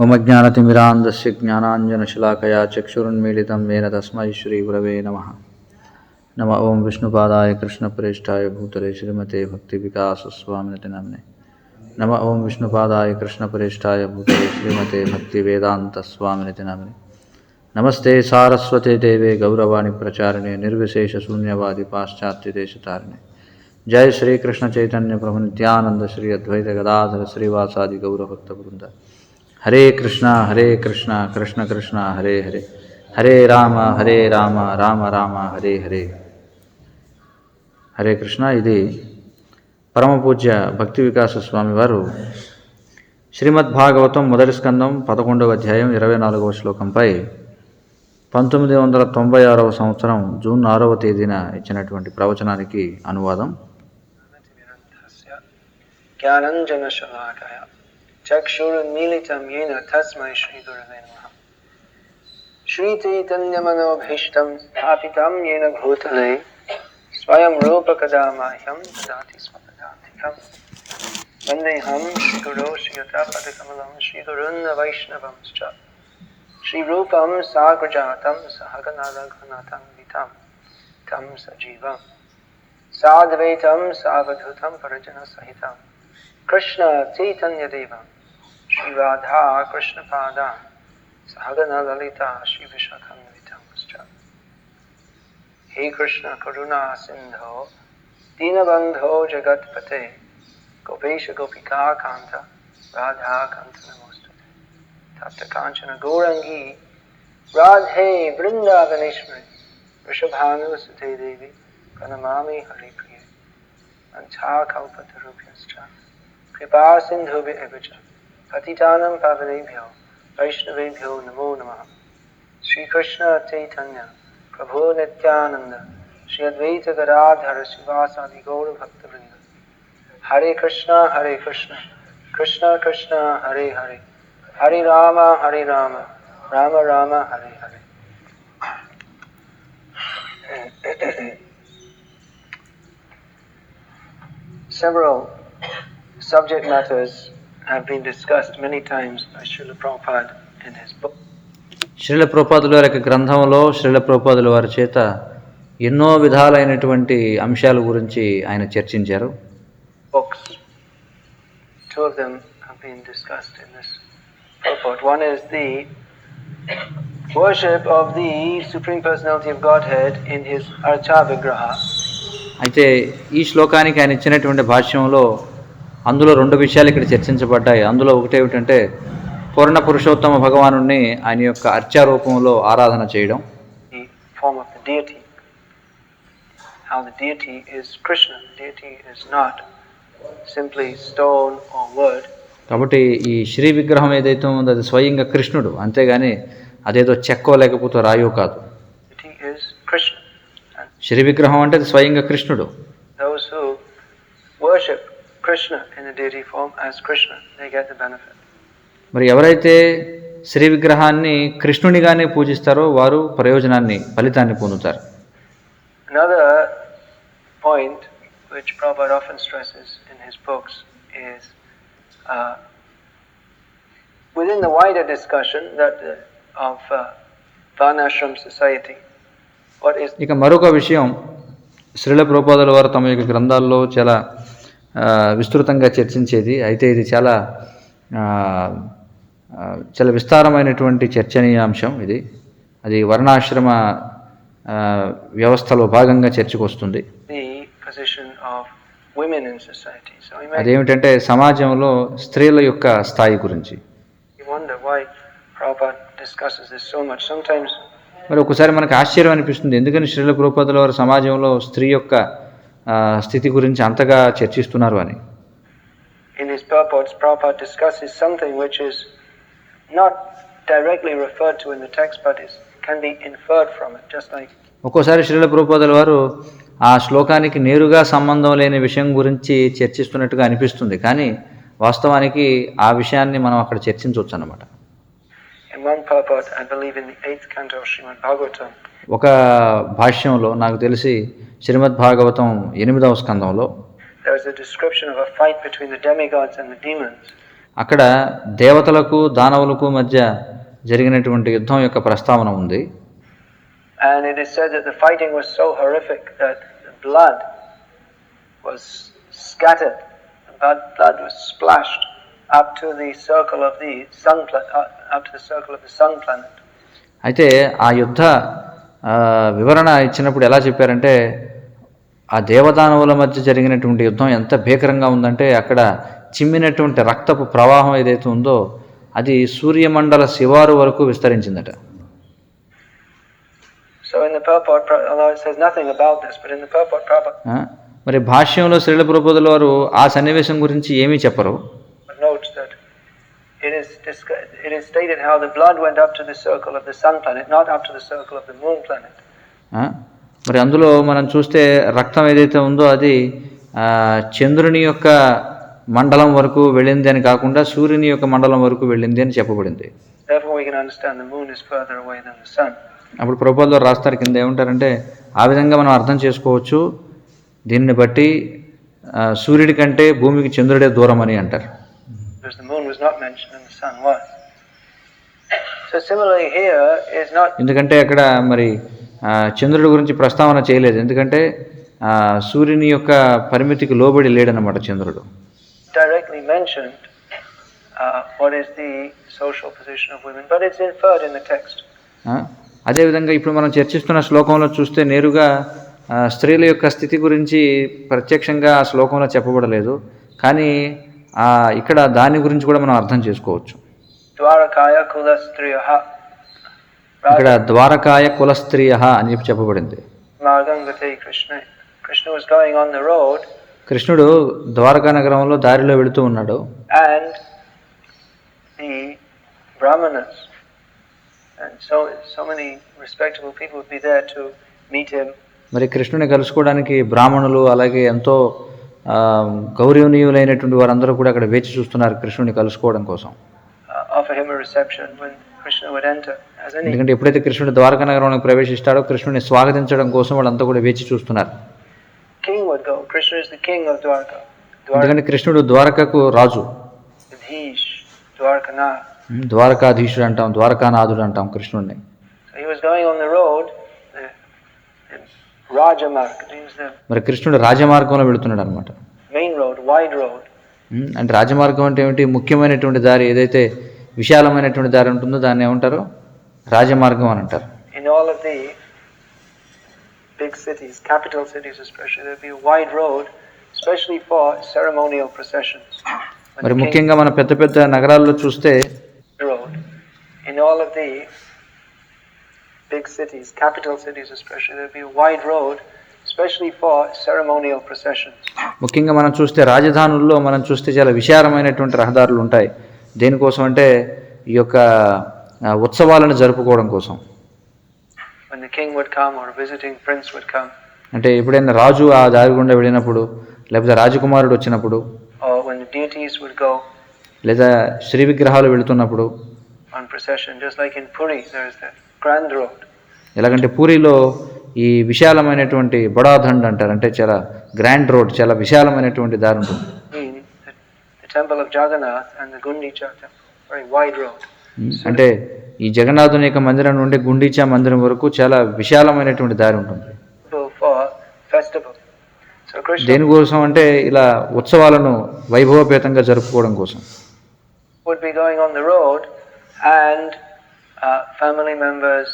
ఓం అజ్ఞానతిమిరాంధస్య జ్ఞానాంజనశలాకయా చక్షురున్మీలితం येन తస్మై శ్రీగురవే నమః. నమ ఓం విష్ణుపాదాయ కృష్ణప్రేష్ఠాయ భూతలే శ్రీమతే భక్తి వికాస స్వామినితి నామ్నే. నమ ఓం విష్ణుపాదాయ కృష్ణప్రేష్ఠాయ భూతలే శ్రీమతే భక్తి వేదాంత స్వామినితి నామ్నే. నమస్తే సారస్వతే దేవే గౌరవాణి ప్రచారిణే నిర్విశేష శూన్యవాది పాశ్చాత్య దేశతారిణే. జయ శ్రీకృష్ణ చైతన్య ప్రభు నిత్యానంద శ్రీ అద్వైత గదాధర శ్రీవాసాది గౌరభక్త బృంద. హరే కృష్ణ కృష్ణ కృష్ణ హరే హరే, హరే రామ రామ రామ హరే హరే. హరే కృష్ణ. ఇది పరమపూజ్య భక్తి వికాస స్వామి వారు శ్రీమద్భాగవతం మొదటి స్కందం 11వ అధ్యాయం 24వ శ్లోకంపై 1996వ సంవత్సరం జూన్ 6వ తేదీన ఇచ్చినటువంటి ప్రవచనానికి అనువాదం. చక్షురున్మీలితం యేన తస్మై శ్రీగురవే నమః. శ్రీచైతన్యమనోభీష్టం స్థాపితం యేన భూతలే స్వయం రూపకదా మహ్యం దదాతి స్వపదాంతికం. వందేహం శ్రీగురో శ్రీయుతాపదకమలం శ్రీగురున్న వైష్ణవంశ్చ శ్రీరూపం సాగ్రజాతం సహగనా రఘునాథం వితం తం సజీవం సాద్వైతం సావధూతం పరిజన సహితం కృష్ణ చైతన్య దేవం శ్రీ రాధా కృష్ణ పాదా సహగన లలిత శ్రీ విశాఖాన్వితాంశ్చ. హే కృష్ణ కరుణా సింధో దీనబంధో జగత్పతే గోపేశ గోపికా కాంత రాధా కాంత నమోస్తుతే. తప్త కాంచన గౌరంగీ రాధే బృందావనేశ్వరి వృషభానుసుతే దేవి ప్రణమామి హరిప్రియే. వంఛాకల్పతరుభ్యశ్చ कृपा सिन्धुभ्यः च पतितानां पावनेभ्यो वैष्णवेभ्यो नमो नमः. श्री कृष्ण चैतन्य प्रभु नित्यानंद श्री अद्वैत गदाधर श्रीवासादि गौर भक्तवृंद. हरे कृष्ण कृष्ण कृष्ण हरे हरे, हरे Ram Ram Ram Hare Hare. Several subject matters have been discussed many times by Srila Prabhupada in his book. Srila ప్రభుపాదుల వారి గ్రంథంలో శ్రీల ప్రభుపాదుల వారి చేత ఎన్నో విధాలైనటువంటి అంశాల గురించి ఆయన చర్చించారు. Books. Two of them have been discussed in this purport. One is the worship of the Supreme Personality of Godhead in his 𝗤𝐵𝐵 అయితే ఈ శ్లోకానికి ఆయన ఇచ్చినటువంటి భాష్యంలో అందులో రెండు విషయాలు ఇక్కడ చర్చించబడ్డాయి. అందులో ఒకటి ఏమిటంటే పూర్ణ పురుషోత్తమ భగవానుణ్ణి ఆయన యొక్క అర్చారూపంలో ఆరాధన చేయడం. కాబట్టి ఈ శ్రీ విగ్రహం ఏదైతే ఉందో అది స్వయంగా కృష్ణుడు, అంతేగాని అదేదో చెక్కో లేకపోతే రాయో కాదు. శ్రీ విగ్రహం అంటే అది స్వయంగా కృష్ణుడు. Krishna in the deity form as Krishna, they get the benefit. మరి ఎవరైతే శ్రీ విగ్రహాన్ని కృష్ణునిగానే పూజిస్తారో వారు ప్రయోజనాన్ని ఫలితాన్ని పొందుతారు. Another point which Prabhupada often stresses in his books is within the wider discussion that of Varnashram society, what is. ఇక మరొక విషయం శ్రీల ప్రభుపాదుల వారు తమ యొక్క గ్రంథాల్లో చాలా విస్తృతంగా చర్చించేది. అయితే ఇది చాలా విస్తారమైనటువంటి చర్చనీయాంశం. అది వర్ణాశ్రమ వ్యవస్థలో భాగంగా చర్చకు వస్తుంది. అదేమిటంటే సమాజంలో స్త్రీల యొక్క స్థాయి గురించి. మరి ఒకసారి మనకు ఆశ్చర్యం అనిపిస్తుంది, ఎందుకని శ్రీల ప్రభుపాదుల వారు సమాజంలో స్త్రీ యొక్క స్థితి గురించి అంతగా చర్చిస్తున్నారు అని. In his purports, Prabhupada discusses something which is not directly referred to in the text, but can be inferred from it, just like. ఒక్కోసారి శ్రీల ప్రభుపాదుల వారు ఆ శ్లోకానికి నేరుగా సంబంధం లేని విషయం గురించి చర్చిస్తున్నట్టుగా అనిపిస్తుంది, కానీ వాస్తవానికి ఆ విషయాన్ని మనం అక్కడ చర్చించవచ్చు అన్నమాట. In one purport, I believe in the 8th canto of Srimad Bhagavatam, ఒక భాష్యంలో నాకు తెలిసి శ్రీమద్భాగవతం 8వ స్కందంలో there is a description of a fight between the demigods and the demons. అక్కడ దేవతలకు దానవులకు మధ్య జరిగినటువంటి యుద్ధం యొక్క ప్రస్తావన ఉంది. And it is said that the fighting was so horrific that the blood was scattered, blood was splashed up to the circle of the sun planet. అయితే ఆ యుద్ధ వివరణ ఇచ్చినప్పుడు ఎలా చెప్పారంటే ఆ దేవదానవుల మధ్య జరిగినటువంటి యుద్ధం ఎంత భీకరంగా ఉందంటే అక్కడ చిమ్మినటువంటి రక్తపు ప్రవాహం ఏదైతే ఉందో అది సూర్యమండల శివారు వరకు విస్తరించిందట. So in the purport, although it says nothing about this, but in the purport proper. మరి భాష్యంలో శ్రీల ప్రభుపాదుల వారు ఆ సన్నివేశం గురించి ఏమీ చెప్పరు. Notes that it is stated how the blood went up to the circle of the sun planet, not up to the circle of the moon planet. మరి అందులో మనం చూస్తే రక్తం ఏదైతే ఉందో అది చంద్రుని యొక్క మండలం వరకు వెళ్ళింది అని కాకుండా సూర్యుని యొక్క మండలం వరకు వెళ్ళింది అని చెప్పబడింది. Therefore we can understand the moon is further away than the sun. అప్పుడు ప్రభుపాదుల వారు రాస్తారు కింద ఏమంటారంటే ఆ విధంగా మనం అర్థం చేసుకోవచ్చు, దీన్ని బట్టి సూర్యుడి కంటే భూమికి చంద్రుడే దూరం అని అంటారు. ఎందుకంటే అక్కడ మరి చంద్రుడి గురించి ప్రస్తావన చేయలేదు, ఎందుకంటే సూర్యుని యొక్క పరిమితికి లోబడి లేడన్నమాట చంద్రుడు. Directly mentioned what is the social position of women, but it's inferred in the text. అదేవిధంగా ఇప్పుడు మనం చర్చిస్తున్న శ్లోకంలో చూస్తే నేరుగా స్త్రీల యొక్క స్థితి గురించి ప్రత్యక్షంగా ఆ శ్లోకంలో చెప్పబడలేదు, కానీ ఇక్కడ దాని గురించి కూడా మనం అర్థం చేసుకోవచ్చు. ఇక్కడ ద్వారకాయ కులస్త్రీయ అని చెప్పబడింది. కృష్ణుడు ద్వారకా నగరంలో దారిలో వెళుతూ ఉన్నాడు. And so many respectable people would be there to meet him. మరి కృష్ణుని కలుసుకోవడానికి బ్రాహ్మణులు అలాగే ఎంతో గౌరవనీయులైనటువంటి వారందరూ కూడా అక్కడ వేచి చూస్తున్నారు కృష్ణుని కలుసుకోవడం కోసం. Offer him a reception when Krishna would enter. ఎందుకంటే ఎప్పుడైతే కృష్ణుడు ద్వారకా నగరంలోకి ప్రవేశిస్తాడో కృష్ణుని స్వాగతించడం కోసం వాళ్ళంతా కూడా వేచి చూస్తున్నారు. King would go. Krishna is the king of Dwarka. ఎందుకంటే కృష్ణుడు ద్వారకకు రాజు. ద్వారకాధీశుడు అంటాం, ద్వారకానాథుడు అంటాం కృష్ణుడిని. మరి కృష్ణుడు రాజమార్గంలో వెళుతున్నాడు అనమాట. అంటే రాజమార్గం అంటే ఏమిటి? ముఖ్యమైనటువంటి దారి, ఏదైతే విశాలమైనటువంటి దారి ఉంటుందో దాన్ని ఏమంటారు? రాజమార్గం అని అంటారు. Big cities, capital cities especially, there will be a wide road, especially for ceremonial processions. మరి ముఖ్యంగా మన పెద్ద పెద్ద నగరాల్లో చూస్తే road in all of the big cities, capital cities especially, there will be a wide road, especially for ceremonial processions. ముఖ్యంగా మనం చూస్తే రాజధానుల్లో మనం చూస్తే చాలా విశాలమైనటువంటి రహదారులు ఉంటాయి. దేనికోసం అంటే ఈ యొక్క ఉత్సవాలను జరుపుకోవడం కోసం. When the king would come or a visiting prince would come. అంటే ఎప్పుడైనా రాజు ఆ దారి గుండా వెళ్ళినప్పుడు, లేకపోతే రాజకుమారుడు వచ్చినప్పుడు, or when the deities would go, లేదా శ్రీ విగ్రహాలు వెళుతున్నప్పుడు, on procession, just like in Puri there is that grand road. ఎలాగంటే పూరిలో ఈ విశాలమైనటువంటి బడాదండ్ అంటారు, అంటే చాలా గ్రాండ్ రోడ్, చాలా విశాలమైనటువంటి దారి ఉంటుంది. The temple of Jagannath and the Gundicha temple, very wide road. అంటే ఈ జగన్నాథుని యొక్క మందిరం నుండి గుండీచా మందిరం వరకు చాలా విశాలమైనటువంటి దారి ఉంటుంది. దేనికోసం అంటే ఇలా ఉత్సవాలను వైభవపేతంగా జరుపుకోవడం కోసం. Would be going on the road and family members,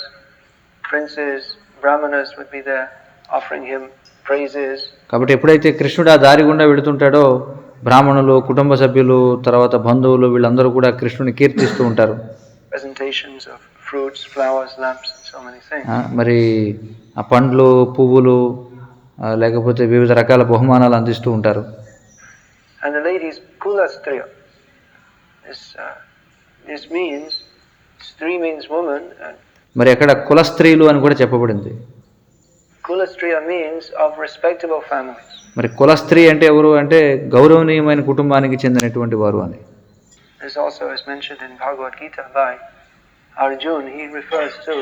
princes, brahmanas would be there offering him praises. కాబట్టి ఎప్పుడైతే కృష్ణుడు ఆ దారి గుండా వెళుతుంటాడో బ్రాహ్మణులు, కుటుంబ సభ్యులు, తర్వాత బంధువులు వీళ్ళందరూ కూడా కృష్ణుని కీర్తిస్తూ ఉంటారు. Presentations of fruits, flowers, lamps and so many things. మరి ఆ పండ్లు, పువ్వులు, లేకపోతే వివిధ రకాల బహుమానాలు అందిస్తూ ఉంటారు. And the ladies kulastriya. This means stri means woman. మరి అక్కడ కుల స్త్రీలు అని కూడా చెప్పబడింది. Kulastriya means of respectable families. మరి కుల స్త్రీ అంటే ఎవరు అంటే గౌరవనీయమైన కుటుంబానికి చెందినటువంటి వారు అని. This also is mentioned in Bhagavad Gita by Arjuna. He refers to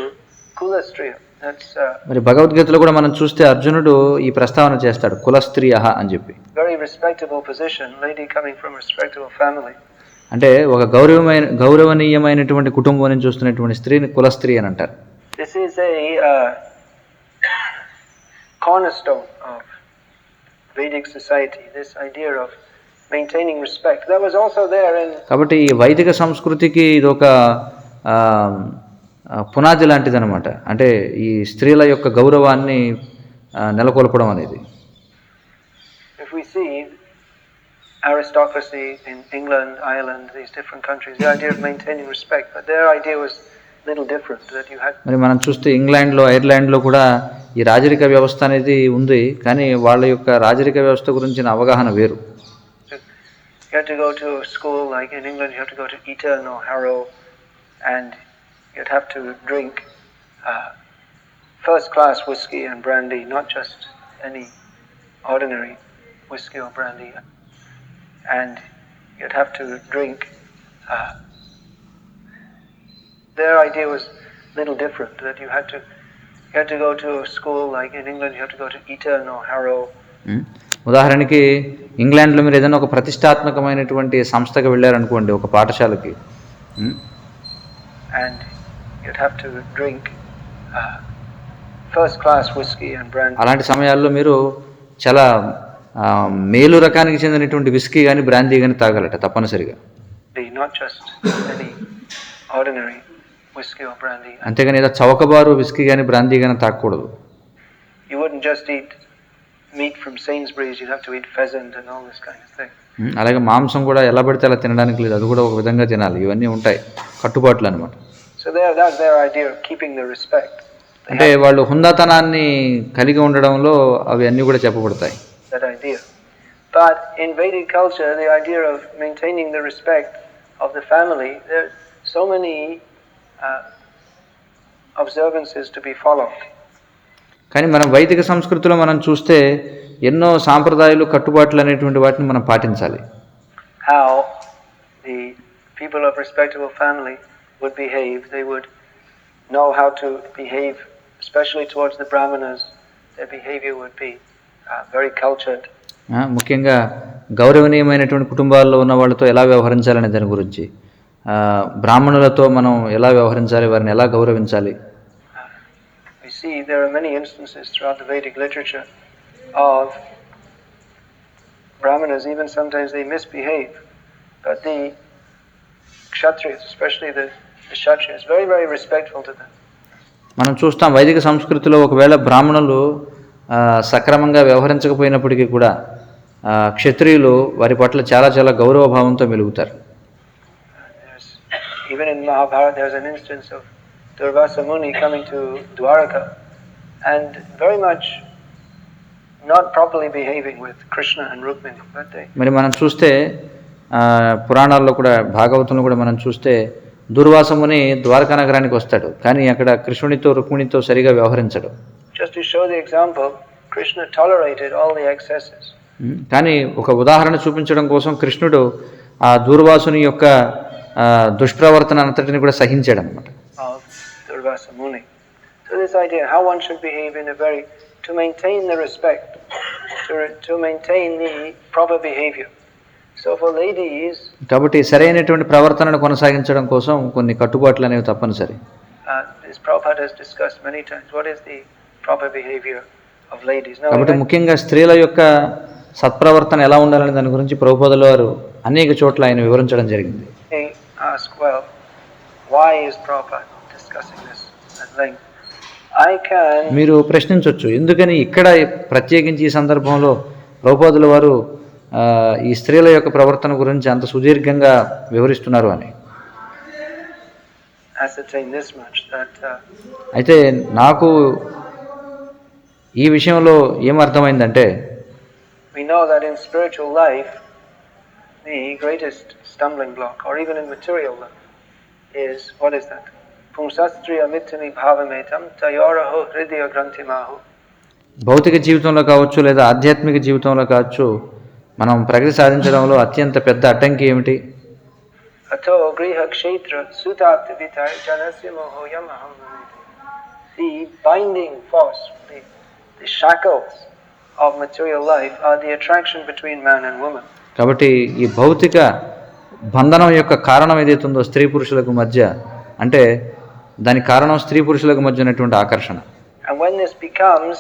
kulastriya. మరి భగవద్గీతలో కూడా మనం చూస్తే అర్జునుడు ఈ ప్రస్తావన చేస్తాడు కులస్త్రియః అని చెప్పి. Very respectable position, lady coming from a respectable family. అంటే ఒక గౌరవనీయమైనటువంటి కుటుంబం నుంచి చూస్తున్నటువంటి స్త్రీని కులస్త్రీ అని అంటారు. This is a cornerstone of Vedic society, this idea of maintaining respect. That was also there in. కాబట్టి ఈ వైదిక సంస్కృతికి ఇది ఒక పునాది లాంటిది అనమాట. అంటే ఈ స్త్రీల యొక్క గౌరవాన్ని నెలకొల్పడం అనేది. If we see aristocracy in England, Ireland, these different countries, the idea of maintaining respect, but their idea was little different, that you had. మరి మనం చూస్తే ఇంగ్లాండ్లో ఐర్లాండ్లో కూడా ఈ రాజరిక వ్యవస్థ అనేది ఉంది, కానీ వాళ్ళ యొక్క రాజరిక వ్యవస్థ గురించిన అవగాహన వేరు. You have to go to school, like in England you have to go to Eton or Harrow, and you'd have to drink first class whiskey and brandy, not just any ordinary whiskey or brandy. And you'd have to drink, their idea was little different, that you had to go to a school, like in England you have to go to Eton or Harrow. ఉదాహరణకి ఇంగ్లాండ్లో మీరు ఏదైనా ఒక ప్రతిష్టాత్మకమైనటువంటి సంస్థకు వెళ్ళారనుకోండి, ఒక పాఠశాలకి, and you'd have to drink first class whiskey and brandy. అలాంటి సమయాల్లో మీరు చాలా మేలు రకానికి చెందినటువంటి విస్కీ కానీ బ్రాందీ కానీ తాగాలట తప్పనిసరిగా. Not just any ordinary whiskey or brandy. అంతేగాని ఏదో చౌకబారు విస్కీ కానీ బ్రాందీ కానీ తాగకూడదు. You wouldn't just eat meat from Sainsbury's, you'd have to eat pheasant and all this kind of thing. అలాగే మాంసం కూడా ఎలా పడితే అలా తినడానికి లేదు, అది కూడా ఒక విధంగా తినాలి. ఇవన్నీ ఉంటాయి కట్టుబాట్లు అన్నమాట. So that's their idea of keeping the respect. అంటే వాళ్ళు హుందాతనాన్ని కలిగి ఉండడంలో అవి అన్నీ కూడా చెప్పబడతాయి. That idea. But in Vedic culture, the idea of maintaining the respect of the family, there are so many observances to be followed. కానీ మనం వైదిక సంస్కృతిలో మనం చూస్తే ఎన్నో సాంప్రదాయాలు కట్టుబాట్లు అనేటువంటి వాటిని మనం పాటించాలి. How the people of respectable family would behave, they would know how to behave, especially towards the brahmanas. Their behavior would be very cultured. ముఖ్యంగా గౌరవనీయమైనటువంటి కుటుంబాల్లో ఉన్న వాళ్ళతో ఎలా వ్యవహరించాలనే దాని గురించి, బ్రాహ్మణులతో మనం ఎలా వ్యవహరించాలి, వారిని ఎలా గౌరవించాలి. We see there are many instances throughout the Vedic literature of brahmanas, even sometimes they misbehave, but the kshatriyas, especially the kshatriyas, very very respectful to them. మనం చూస్తాం వైదిక సంస్కృతిలో ఒకవేళ బ్రాహ్మణులు సక్రమంగా వ్యవహరించకపోయినప్పటికీ కూడా క్షత్రియులు వారి పట్ల చాలా చాలా గౌరవభావంతో మెలుగుతారు. Even in Mahabharata there's an instance of 𝗲𝗫𝗀 Muni coming to Dwaraka and very much not properly behaving with Krishna and Rukmini. మరి మనం చూస్తే పురాణాల్లో కూడా భాగవతంలో కూడా మనం చూస్తే దుర్వాస ముని ద్వారకా నగరానికి వస్తాడు, కానీ అక్కడ కృష్ణునితో రుక్మిణితో సరిగా వ్యవహరించడు. Just to show the example, Krishna tolerated all the excesses. కానీ ఒక ఉదాహరణ చూపించడం కోసం కృష్ణుడు ఆ దూర్వాసుని యొక్క దుష్ప్రవర్తన అంతటిని కూడా సహించాడు అన్నమాట. 𝗲𝗫𝗀 Muni. So this idea how one should behave in a very, to maintain the respect, to maintain the proper behavior. So for ladies, కాబట్టి సరైనటువంటి ప్రవర్తనను కొనసాగించడం కోసం కొన్ని కట్టుబాట్లు అనేవి తప్పనిసరి. This Prabhupada has discussed many times. What is the proper behavior of ladies? కాబట్టి ముఖ్యంగా స్త్రీల యొక్క సత్ప్రవర్తన ఎలా ఉండాలనే దాని గురించి ప్రభుపాదుల వారు అనేక చోట్ల ఆయన వివరించడం జరిగింది. Ask, well, why is Prabhupada discussing this at length? మీరు ప్రశ్నించవచ్చు, ఎందుకని ఇక్కడ ప్రత్యేకించి ఈ సందర్భంలో ప్రభుపాదుల వారు ఈ స్త్రీల యొక్క ప్రవర్తన గురించి అంత సుదీర్ఘంగా వివరిస్తున్నారు అని. అయితే నాకు ఈ విషయంలో ఏమర్థమైందంటే, we know that in spiritual life the greatest stumbling block, or even in material life, is, what is that? Pumsastriya mitani bhavametam tayoraho hridaya grantimahu. భౌతిక జీవితంలో కావచ్చు లేదా ఆధ్యాత్మిక జీవితంలో కావచ్చు, మనం ప్రగతి సాధించడంలో అత్యంత పెద్ద అడ్డంకి ఏమిటి? అతో గృహ క్షేత్ర సుతాప్తి వితాయ జనస్య మోహోయం అహం. the binding force, the shackles of material life are the attraction between man and woman. కాబట్టి ఈ భౌతిక బంధనం యొక్క కారణం ఏదైతే ఉందో స్త్రీ పురుషులకు మధ్య, అంటే దానికి కారణం స్త్రీ పురుషులకు మధ్య ఉన్నటువంటి ఆకర్షణ. And when this becomes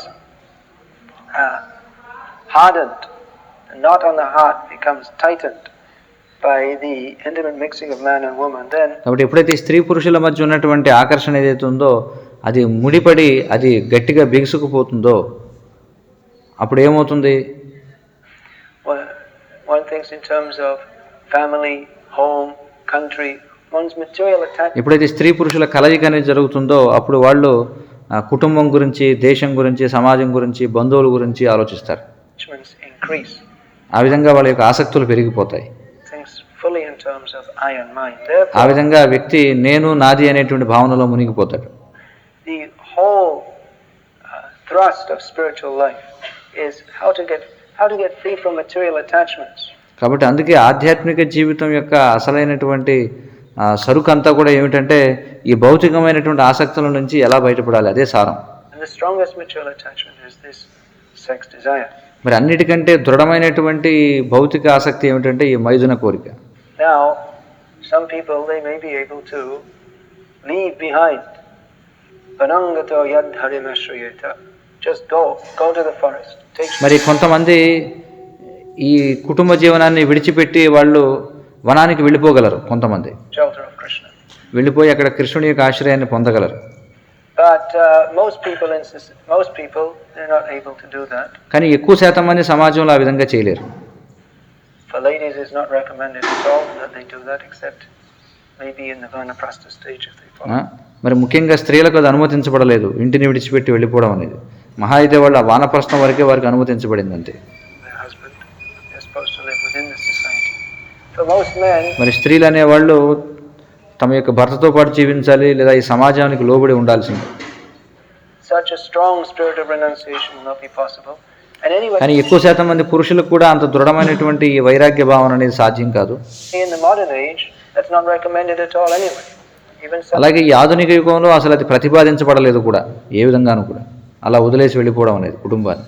hardened, the knot on the heart becomes tightened by the intimate mixing of man and woman, then కాబట్టి ఎప్పుడైతే స్త్రీ పురుషుల మధ్య ఉన్నటువంటి ఆకర్షణ ఏదైతే ఉందో అది ముడిపడి అది గట్టిగా బిగుసుకుపోతుందో అప్పుడు ఏమవుతుంది? One thinks in terms of family, home, country, one's material attachment. ఎప్పుడైతే స్త్రీ పురుషుల కలయిక అనేది జరుగుతుందో అప్పుడు వాళ్ళు కుటుంబం గురించి, దేశం గురించి, సమాజం గురించి, బంధువుల గురించి ఆలోచిస్తారు. ఆ విధంగా వాళ్ళ యొక్క ఆసక్తులు పెరిగిపోతాయి. ఆ విధంగా వ్యక్తి నేను నాది అనేటువంటి భావనలో మునిగిపోతాడు. The whole thrust of spiritual life is how to get free from material attachments. కాబట్టి అందుకే ఆధ్యాత్మిక జీవితం యొక్క అసలైనటువంటి సరుకు అంతా కూడా ఏమిటంటే ఈ భౌతికమైనటువంటి ఆసక్తుల నుంచి ఎలా బయటపడాలి, అదే సారం. మరి అన్నిటికంటే దృఢమైనటువంటి భౌతిక ఆసక్తి ఏమిటంటే ఈ మైథున కోరిక. మరి కొంతమంది ఈ కుటుంబ జీవనాన్ని విడిచిపెట్టి వాళ్ళు వనానికి వెళ్ళిపోగలరు. కొంతమంది వెళ్ళిపోయి అక్కడ కృష్ణుడి యొక్క ఆశ్రయాన్ని పొందగలరు. కానీ ఎక్కువ శాతం మంది సమాజంలో ఆ విధంగా చేయలేరు. మరి ముఖ్యంగా స్త్రీలకు అది అనుమతించబడలేదు, ఇంటిని విడిచిపెట్టి వెళ్ళిపోవడం అనేది. మహా అయితే వాళ్ళ వానప్రస్థం వరకే వారికి అనుమతించబడింది అంతే. మరి స్త్రీలు అనేవాళ్ళు తమ యొక్క భర్తతో పాటు జీవించాలి, లేదా ఈ సమాజానికి లోబడి ఉండాల్సింది. కానీ ఎక్కువ శాతం మంది పురుషులకు కూడా అంత దృఢమైనటువంటి ఈ వైరాగ్య భావన అనేది సాధ్యం కాదు. అలాగే ఈ ఆధునిక యుగంలో అసలు అది ప్రతిపాదించబడలేదు కూడా, ఏ విధంగానూ కూడా అలా వదిలేసి వెళ్ళిపోవడం అనేది కుటుంబాన్ని.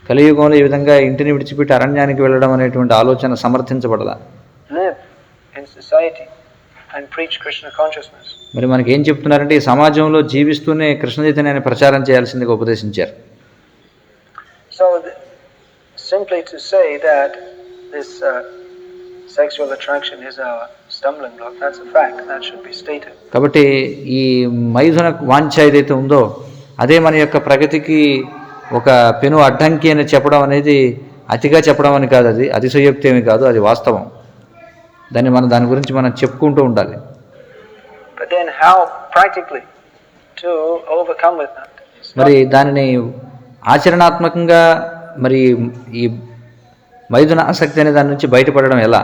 కలియుగంలో ఈ విధంగా ఇంటిని విడిచిపెట్టి అరణ్యానికి వెళ్ళడం అనేటువంటి ఆలోచన సమర్థించబడదా? మరి మనకి ఏం చెప్తున్నారంటే ఈ సమాజంలో జీవిస్తూనే కృష్ణ చైతన్యాన్ని ప్రచారం చేయాల్సిందిగా ఉపదేశించారు. So simply to say that this sexual attraction is a stumbling block, that's a fact, that should be stated. కాబట్టి ఈ మైథున వాంఛ ఏదైతే ఉందో అదే మన యొక్క ప్రగతికి ఒక పెను అడ్డంకి అని చెప్పడం అనేది అతిగా చెప్పడం అని కాదు, అది అతిశయోక్తి ఏమి కాదు, అది వాస్తవం. దాని గురించి మనం చెప్పుకుంటూ ఉండాలి. మరి దానిని ఆచరణాత్మకంగా మరి ఈ మైథున ఆసక్తి అనే దాని నుంచి బయటపడడం ఎలా?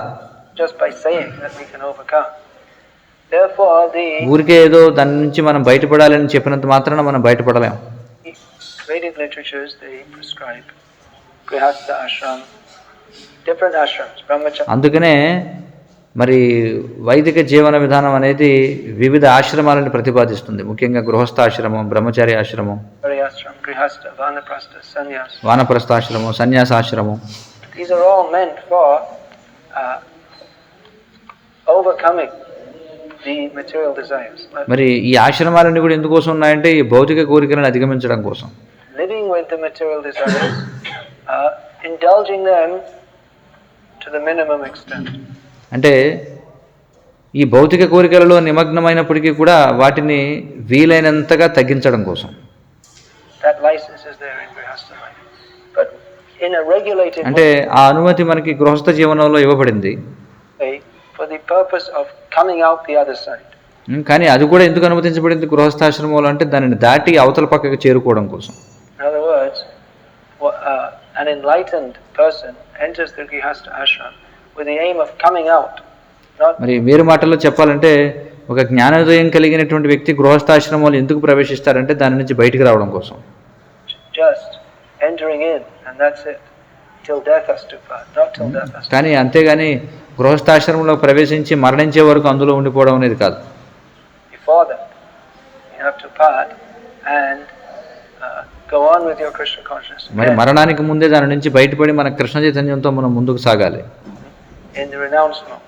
ఊరికే ఏదో దాని నుంచి మనం బయటపడాలని చెప్పినంత మాత్రాన మనం బయటపడలేం. Vedic literatures, they prescribe grihastha ashram, different ashrams, brahmacharya. అందుకనే మరి వైదిక జీవన విధానం అనేది వివిధ ఆశ్రమాలను ప్రతిపాదిస్తుంది. ముఖ్యంగా గృహస్థాశ్రమం, బ్రహ్మచారి ఆశ్రమం, వానప్రస్థాశ్రమం, సన్యాసాశ్రమం. These are all meant for overcoming the material desires. మరి ఈ ఆశ్రమాలన్నీ కూడా ఎందుకోసం ఉన్నాయంటే ఈ భౌతిక కోరికలను అధిగమించడం కోసం. Living with the material desires, indulging them to the minimum extent. అంటే ఈ భౌతిక కోరికలలో నిమగ్నమైనప్పటికీ కూడా వాటిని వీలైనంతగా తగ్గించడం కోసం. That license is there in grihastha life. But in a regulated way, అంటే ఆ అనుమతి మనకి గృహస్థ జీవనంలో ఇవ్వబడింది. For the purpose of coming out the other side. కానీ అది కూడా ఎందుకు అనుమతించబడింది గృహస్థాశ్రమంలో అంటే దానిని దాటి అవతల పక్కకి చేరుకోవడం కోసం. In other words, an enlightened person enters the grihastha ashram with the aim of coming out. మరి వేరే మాటల్లో చెప్పాలంటే ఒక జ్ఞానోదయం కలిగినటువంటి వ్యక్తి గృహస్థాశ్రమంలో ఎందుకు ప్రవేశిస్తారంటే దాని నుంచి బయటికి రావడం కోసం. Just entering in and that's it. till death has to part, not till death has to. కానీ అంతేగాని గృహస్థాశ్రమంలో ప్రవేశించి మరణించే వరకు అందులో ఉండిపోవడం అనేది కాదు. Before that, you have to part and go on with your Krishna consciousness. మరి మరణానికి ముందే దాని నుంచి బయటపడి మన కృష్ణ చైతన్యంతో మనం ముందుకు సాగాలి. In the renounce mode.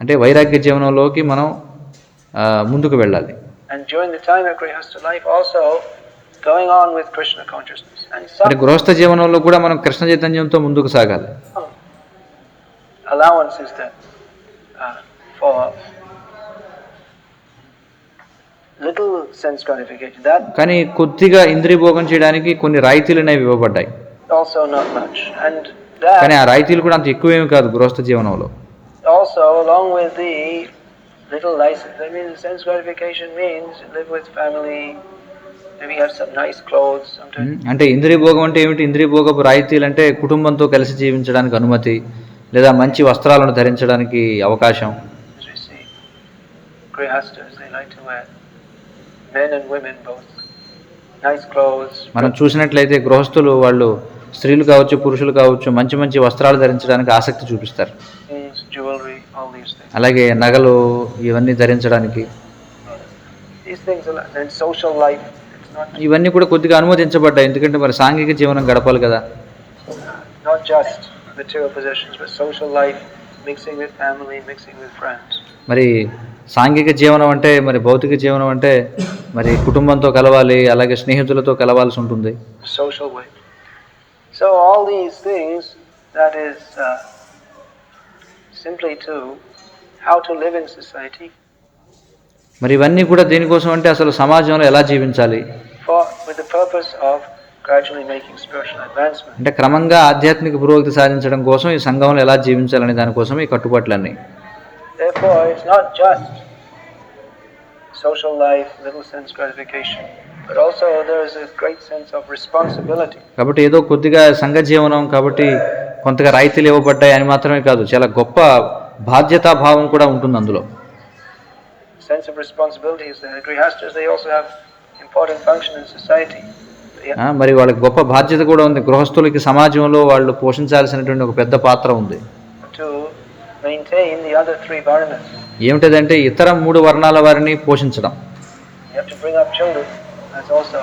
అంటే వైరాగ్య జీవనంలోకి మనం ముందుకు వెళ్ళాలి. And during the time of grihastha life also going on with Krishna consciousness. And మరి గృహస్థ జీవనంలో కూడా మనం కృష్ణ చైతన్యంతో ముందుకు సాగాలి. Allowance is there for little sense gratification. That కానీ కొద్దిగా ఇంద్రియ భోగం చేయడానికి కొన్ని రాయితీలు అనేవి ఇవ్వబడ్డాయి. Also not much. And that కానీ ఆ రాయితీలు కూడా అంత ఎక్కువేమీ కాదు గృహస్థ జీవనంలో. Also along with the little license, I mean sense gratification means live with family, maybe have some nice clothes sometimes. అంటే ఇంద్రియ భోగం అంటే ఏమిటి? ఇంద్రియ భోగపు రాయితీలు అంటే కుటుంబంతో కలిసి జీవించడానికి అనుమతి, లేదా మంచి వస్త్రాలను ధరించడానికి అవకాశం. Grihasthas, they like to wear, men and women both, nice clothes. మనం చూసినట్లయితే గృహస్థులు వాళ్ళు స్త్రీలు కావచ్చు పురుషులు కావచ్చు మంచి మంచి వస్త్రాలు ధరించడానికి ఆసక్తి చూపిస్తారు. Jewelry, all these things. అలాగే నగలు ఇవన్నీ ధరించడానికి. These things are, and social life, it's not. ఇవన్నీ కూడా కొద్దిగా అనుమతించబడ్డాయి ఎందుకంటే మరి సాంఘిక జీవనం గడపాలి కదా. Not just material possessions, but social life, mixing with family, mixing with friends. మరి సాంఘిక జీవనం అంటే మరి భౌతిక జీవనం అంటే మరి కుటుంబంతో కలవాలి, అలాగే స్నేహితులతో కలవాల్సి ఉంటుంది. Social way. So all these things, that is simply to how to live in society. మరి ఇవన్నీ కూడా దేనికోసం అంటే అసలు సమాజంలో ఎలా జీవించాలి, with the purpose of gradually making spiritual advancement. అంటే క్రమంగా ఆధ్యాత్మిక పురోగతి సాధించడం కోసం ఈ సంఘంలో ఎలా జీవించాలనే దానికోసం ఈ కట్టుబాట్లన్నీ. Therefore it's not just social life, little sense gratification, but also there is a great sense of responsibility. కాబట్టి ఏదో కొద్దిగా సంఘ జీవనం కాబట్టి కొంతగా రాయితీలు ఇవ్వబడ్డాయి అని మాత్రమే కాదు, చాలా గొప్ప బాధ్యతా భావం కూడా ఉంటుంది అందులో. Sense of responsibility is there. Grihasthas, they also have important function in society. మరి వాళ్ళకి గొప్ప బాధ్యత కూడా ఉంది. గృహస్థులకి సమాజంలో వాళ్ళు పోషించాల్సినటువంటి ఒక పెద్ద పాత్ర ఉంది. To maintain the other three varnas. ఏమిటంటే ఇతర 3 వర్ణాల వారిని పోషించడం. You have to bring up children. That's also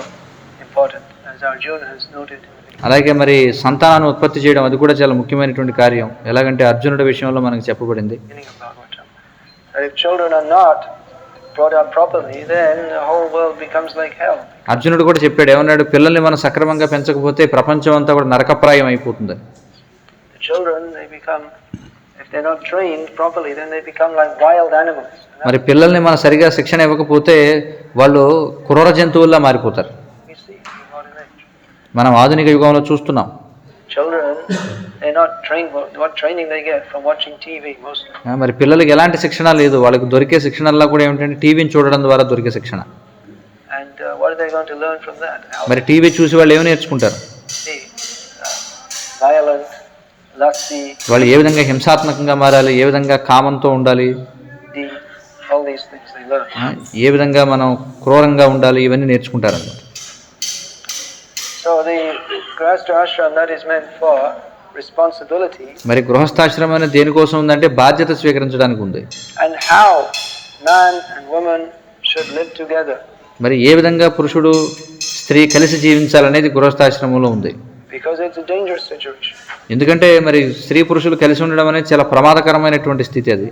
important, as Arjuna has noted. అలాగే మరి సంతానాన్ని ఉత్పత్తి చేయడం అది కూడా చాలా ముఖ్యమైనటువంటి కార్యం. ఎలాగంటే అర్జునుడి విషయంలో మనకు చెప్పబడింది. If children are not brought up properly, then the whole world becomes like hell. అర్జునుడు కూడా చెప్పాడు, ఏమన్నాడు, పిల్లల్ని మనం సక్రమంగా పెంచకపోతే ప్రపంచం అంతా కూడా నరకప్రాయం అయిపోతుంది. The children, they become, if they're not trained properly, then they become like wild animals. మరి పిల్లల్ని మనం సరిగా శిక్షణ ఇవ్వకపోతే వాళ్ళు క్రూర జంతువుల్లా మారిపోతారు. మనం ఆధునిక యుగంలో చూస్తున్నాం. Children, they're not trained. What training they get from watching TV mostly. మరి పిల్లలకి ఎలాంటి శిక్షణ లేదు. వాళ్ళకి దొరికే శిక్షణల్లో కూడా ఏమిటంటే టీవీని చూడడం ద్వారా దొరికే శిక్షణ. And what are they going to learn from that? మరి టీవీ చూసి వాళ్ళు ఏమి నేర్చుకుంటారు? Violent, lusty. వాళ్ళు ఏ విధంగా హింసాత్మకంగా మారాలి, ఏ విధంగా కామంతో ఉండాలి, all these things they learn. ఏ విధంగా మనం క్రూరంగా ఉండాలి, ఇవన్నీ నేర్చుకుంటారు అన్నమాట. So the grihastha ashram, that is meant for responsibility. మరి గృహస్థాశ్రమం అనేది దేనికోసం ఉందంటే బాధ్యత స్వీకరించడానికి ఉంది. And how man and woman should live together. మరి ఏ విధంగా పురుషుడు స్త్రీ కలిసి జీవించాలనేది గృహస్థాశ్రమంలో ఉంది. Because it's a dangerous situation. ఎందుకంటే మరి స్త్రీ పురుషులు కలిసి ఉండడం అనేది చాలా ప్రమాదకరమైనటువంటి స్థితి అది.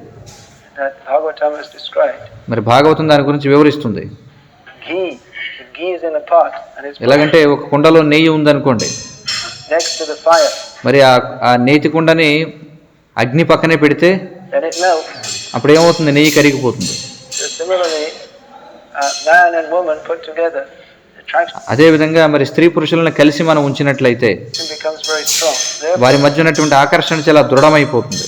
That Bhagavatam has described. మరి భాగవతం దాని గురించి వివరిస్తుంది. Ghee is in a pot and it's ఎలాగంటే ఒక కుండలో నెయ్యి ఉందనుకోండి, next to the fire. మరి ఆ నేతి కుండని అగ్ని పక్కనే పెడితే then it melts. అప్పుడు ఏమవుతుంది? నెయ్యి కరిగిపోతుంది. So similarly, man and woman put together, అదే విధంగా మరి స్త్రీ పురుషులను కలిసి మనం ఉంచినట్లయితే becomes very strong. వారి మధ్య ఉన్నటువంటి ఆకర్షణ చాలా దృఢమైపోతుంది.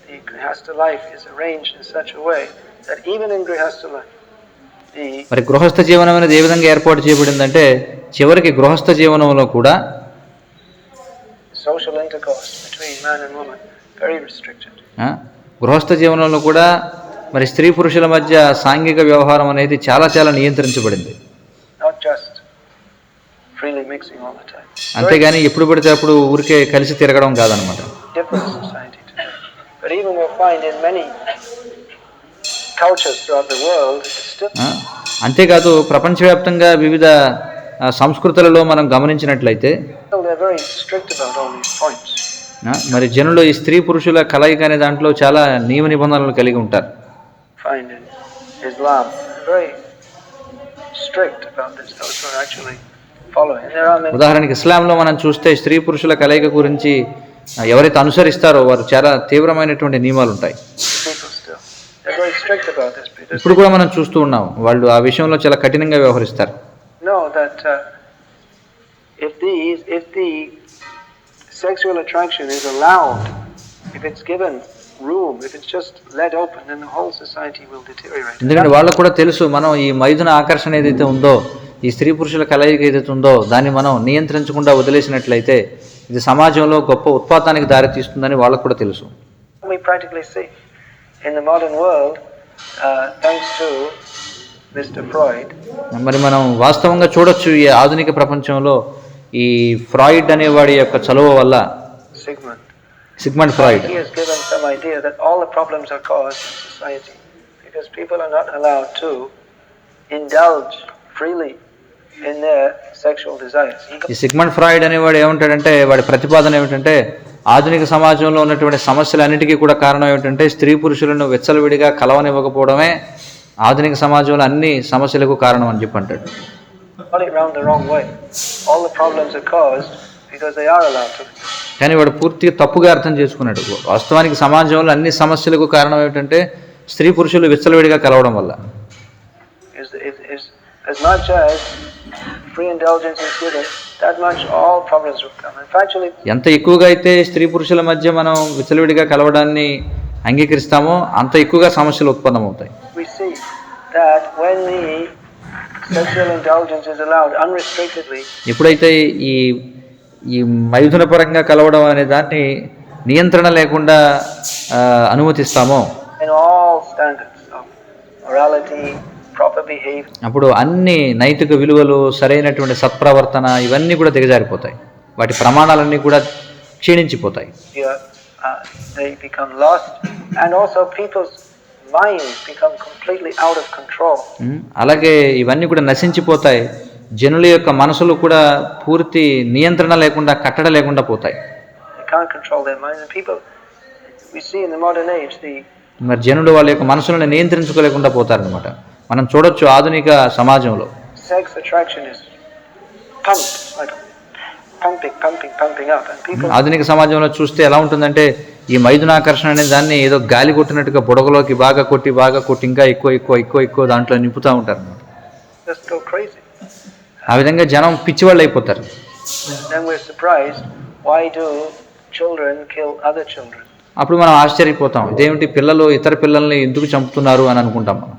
The grihastha life is arranged in such a way that even in grihastha life, మరి గృహస్థ జీవనం అనేది ఏ విధంగా ఏర్పాటు చేయబడిందంటే చివరికి గృహస్థ జీవనంలో కూడా social intercourse between man and woman very restricted. గృహస్థ జీవనంలో కూడా మరి స్త్రీ పురుషుల మధ్య సాంఘిక వ్యవహారం అనేది చాలా చాలా నియంత్రించబడింది. Not just freely mixing all the time. అంతేగాని ఎప్పుడు పడితే అప్పుడు ఊరికే కలిసి తిరగడం కాదనమాట. Different society today. But even we'll find in many cultures throughout the world, it's still. అంతేకాదు ప్రపంచవ్యాప్తంగా వివిధ సంస్కృతులలో మనం గమనించినట్లయితే They're very strict about all these points. మరి జనులు ఈ స్త్రీ పురుషుల కలయిక అనే దాంట్లో చాలా నియమ నిబంధనలు కలిగి ఉంటారు. Find in Islam very strict about this. Those who are actually following. There are many. ఉదాహరణకి ఇస్లాంలో మనం చూస్తే స్త్రీ పురుషుల కలయిక గురించి ఎవరైతే అనుసరిస్తారో వారు చాలా తీవ్రమైనటువంటి నియమాలు ఉంటాయి. They're very strict about this. ఇప్పుడు కూడా మనం చూస్తూ ఉన్నాం వాళ్ళు ఆ విషయంలో చాలా కఠినంగా వ్యవహరిస్తారు. Know that if the sexual attraction is allowed, if it's given room, if it's just let open, then the whole society will deteriorate. ఎందుకంటే వాళ్ళకు కూడా తెలుసు మనం ఈ మైథున ఆకర్షణ ఏదైతే ఉందో ఈ స్త్రీ పురుషుల కలయిక ఏదైతే ఉందో దాన్ని మనం నియంత్రించకుండా వదిలేసినట్లయితే ఇది సమాజంలో గొప్ప ఉత్పాతానికి దారితీస్తుందని వాళ్ళకు కూడా తెలుసు. We practically see in the modern world, thanks to Mr. Freud. మరి మనం వాస్తవంగా చూడొచ్చు ఈ ఆధునిక ప్రపంచంలో ఈ ఫ్రాయిడ్ అనేవాడి యొక్క చలువ వల్ల Sigmund Freud he has given some idea that all the problems are caused in society because people are not allowed to indulge freely in their sexual desires. ఈ సిగ్మండ్ ఫ్రాయిడ్ అనేవాడు ఏమంటాడంటే వాడి ప్రతిపాదన ఏమిటంటే ఆధునిక సమాజంలో ఉన్నటువంటి సమస్యలన్నిటికీ కూడా కారణం ఏమిటంటే స్త్రీ పురుషులను విచ్చలవిడిగా కలవనివ్వకపోవడమే ఆధునిక సమాజంలో అన్ని సమస్యలకు కారణం అని చెప్పి అంటాడు. కానీ వాడు పూర్తిగా తప్పుగా అర్థం చేసుకున్నాడు. వాస్తవానికి సమాజంలో అన్ని సమస్యలకు కారణం ఏమిటంటే స్త్రీ పురుషులు విచ్చలవిడిగా కలవడం వల్ల. ఎంత ఎక్కువగా అయితే స్త్రీ పురుషుల మధ్య మనం విచ్చలవిడిగా కలవడాన్ని అంగీకరిస్తామో అంత ఎక్కువగా సమస్యలు ఉత్పన్నమవుతాయి. ఎప్పుడైతే ఈ మైథున పరంగా కలవడం అనే దాన్ని నియంత్రణ లేకుండా అనుమతిస్తామో అప్పుడు అన్ని నైతిక విలువలు సరైనటువంటి సత్ప్రవర్తన ఇవన్నీ కూడా దిగజారిపోతాయి. వాటి ప్రమాణాలన్నీ కూడా క్షీణించిపోతాయి. They become lost and also people's minds become completely out of control. అలాగే ఇవన్నీ కూడా నశించిపోతాయి. జనుల యొక్క మనసులు కూడా పూర్తి నియంత్రణ లేకుండా కట్టడ లేకుండా పోతాయి. They can't control their minds and people we see in the modern age మరి జనులు వాళ్ళ యొక్క మనసులను నియంత్రించుకోలేకుండా పోతారన్నమాట. మనం చూడొచ్చు ఆధునిక సమాజంలో sex attraction is pumped like pumping up and people ఆధునిక సమాజంలో చూస్తే ఎలా ఉంటుందంటే ఈ మైథునాకర్షణ అనే దాన్ని ఏదో గాలి కొట్టినట్టుగా బుడగలోకి బాగా కొట్టి ఇంకా ఎక్కువ దాంట్లో నింపుతూ ఉంటారు. ఆ విధంగా జనం పిచ్చివాళ్ళు అయిపోతారు. అప్పుడు మనం ఆశ్చర్యపోతాం, ఇదేమిటి పిల్లలు ఇతర పిల్లల్ని ఎందుకు చంపుతున్నారు అని అనుకుంటాం మనం.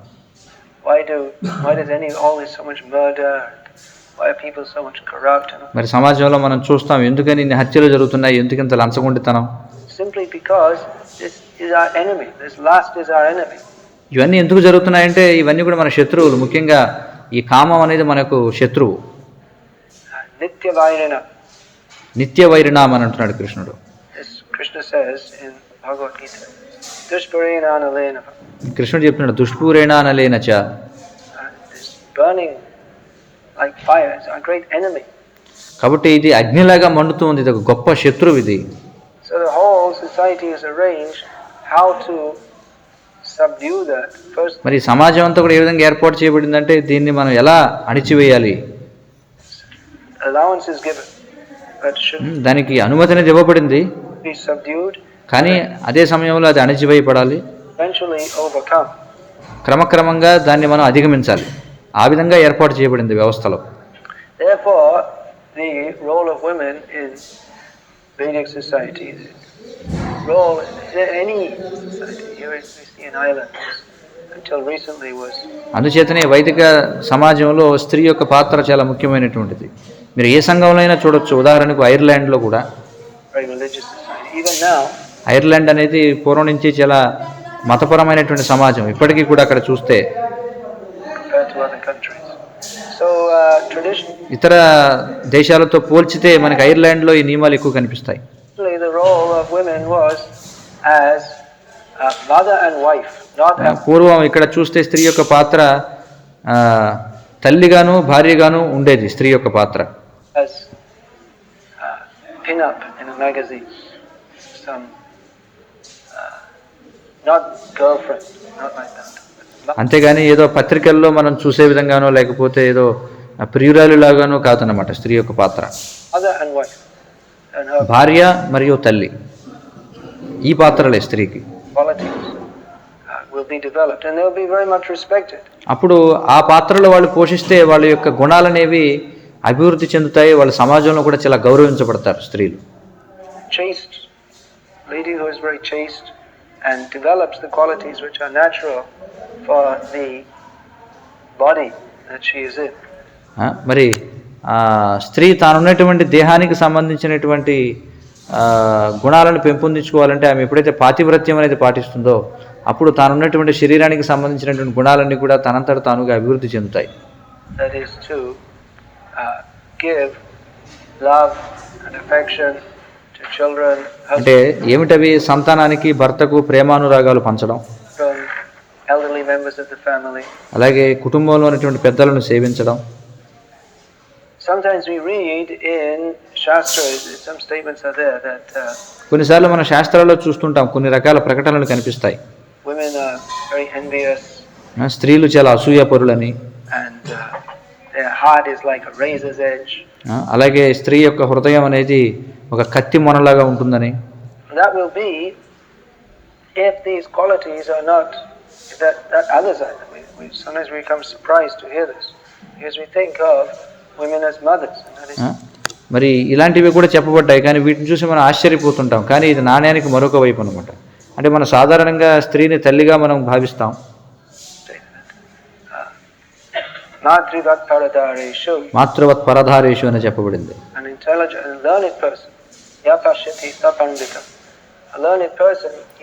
మరి సమాజంలో మనం చూస్తాం ఎందుకని ఇన్ని హత్యలు జరుగుతున్నాయి, ఎందుకు ఇంత లంచగొండితనం. ఇవన్నీ ఎందుకు జరుగుతున్నాయంటే ఇవన్నీ కూడా మన శత్రువులు. ముఖ్యంగా ఈ కామం అనేది మనకు శత్రువు. నిత్య వైరిణం అని అంటున్నాడు కృష్ణుడు. కృష్ణుడు చెప్తున్నాడు దుష్పూరేణ అనలేనచ. కాబట్టి ఇది అగ్నిలాగా మండుతూ ఉంది, ఇది ఒక గొప్ప శత్రువు ఇది. మరి సమాజం అంతా కూడా ఏ విధంగా ఏర్పాటు చేయబడిందంటే దీన్ని మనం ఎలా అణిచివేయాలి, దానికి అనుమతి అనేది ఇవ్వబడింది. కానీ అదే సమయంలో అది అణిచివేయబడాలి. క్రమక్రమంగా దాన్ని మనం అధిగమించాలి. ఆ విధంగా ఏర్పాటు చేయబడింది వ్యవస్థలో. Therefore, the role of women in Vedic society, role in any society, here we see in Ireland, until recently was. అందుచేతనే వైదిక సమాజంలో స్త్రీ యొక్క పాత్ర చాలా ముఖ్యమైనటువంటిది. మీరు ఏ సంఘంలో అయినా చూడొచ్చు. ఉదాహరణకు ఐర్లాండ్లో కూడా ఐర్లాండ్ అనేది పూర్వం నుంచి చాలా మతపరమైనటువంటి సమాజం. ఇప్పటికీ కూడా అక్కడ చూస్తే So tradition. ఇతర దేశాలతో పోల్చితే మనకి ఐర్లాండ్లో ఈ నియమాలు ఎక్కువ కనిపిస్తాయి. The role of women was as mother and wife, not as. పూర్వం ఇక్కడ చూస్తే స్త్రీ యొక్క పాత్ర తల్లిగాను భార్యగాను ఉండేది. స్త్రీ యొక్క పాత్ర as pin up in a magazine, some not girlfriend, not like that. అంతేగాని ఏదో పత్రికల్లో మనం చూసే విధంగానో లేకపోతే ఏదో ప్రియురాలు లాగానో కాదన్నమాట స్త్రీ యొక్క పాత్ర. భార్య మరియు తల్లి ఈ పాత్రలే స్త్రీకి. అప్పుడు ఆ పాత్రలో వాళ్ళు పోషిస్తే వాళ్ళ యొక్క గుణాలనేవి అభివృద్ధి చెందుతాయి. వాళ్ళ సమాజంలో కూడా చాలా గౌరవించబడతారు స్త్రీలు. And develops the qualities which are natural for the body that she is in. మరి స్త్రీ తానున్నటువంటి దేహానికి సంబంధించినటువంటి గుణాలను పెంపొందించుకోవాలంటే ఆమె ఎప్పుడైతే పాతివ్రత్యం అనేది పాటిస్తుందో అప్పుడు తానున్నటువంటి శరీరానికి సంబంధించినటువంటి గుణాలన్నీ కూడా తనంతట తానుగా అభివృద్ధి చెందుతాయి. That is to give love and affection to children. అంటే ఏమిటవి? సంతానానికి, భర్తకు ప్రేమానురాగాలు పంచడం, elderly members of the family, అలాగే కుటుంబంలో ఉన్నటువంటి పెద్దలను సేవించడం. Sometimes we read in Shastras, some statements are there that కొన్నిసార్లు మన శాస్త్రాల్లో చూస్తుంటాం కొన్ని రకాల ప్రకటనలు కనిపిస్తాయి. Women are very envious. స్త్రీలు చాలా అసూయాపరులని. And their heart is like a razor's edge. అలాగే స్త్రీ యొక్క హృదయం అనేది ఒక కత్తి మొనలాగా ఉంటుందని. That will be if these qualities are not that other side. Sometimes we become surprised to hear this because we think of women as mothers. మరి ఇలాంటివి కూడా చెప్పబడ్డాయి కానీ వీటిని చూసి మనం ఆశ్చర్యపోతుంటాం. కానీ ఇది నాణ్యానికి మరొక వైపు అనమాట. అంటే మనం సాధారణంగా స్త్రీని తల్లిగా మనం భావిస్తాం. మాతృవత్ పరధారేషు అని చెప్పబడింది.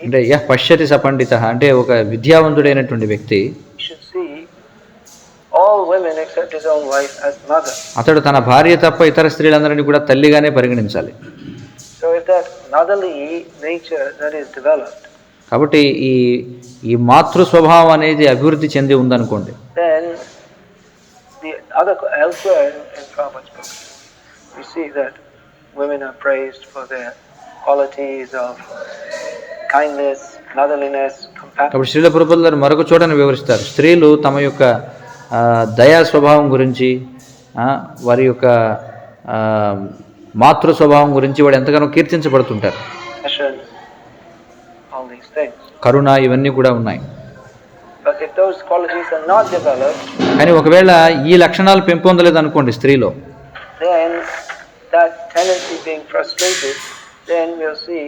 అంటే యః పశ్యతి సపండితః అంటే ఒక విద్యావంతుడైనటువంటి వ్యక్తి అతడు తన భార్య తప్ప ఇతర స్త్రీలందరినీ కూడా తల్లిగానే పరిగణించాలి. కాబట్టి ఈ మాతృ స్వభావం అనేది అభివృద్ధి చెంది ఉందనుకోండి. We see that women are praised for their qualities of kindness, motherliness, compassion. కాబట్టి శ్రీల ప్రభుపాదులు మరొక చోటను వివరిస్తారు. స్త్రీలు తమ యొక్క దయా స్వభావం గురించి, వారి యొక్క మాతృ స్వభావం గురించి వాడు ఎంతగానో కీర్తించబడుతుంటారు. కరుణ ఇవన్నీ కూడా ఉన్నాయి. కానీ ఒకవేళ ఈ లక్షణాలు పెంపొందలేదు అనుకోండి స్త్రీలో, then that tendency being frustrated, then we'll see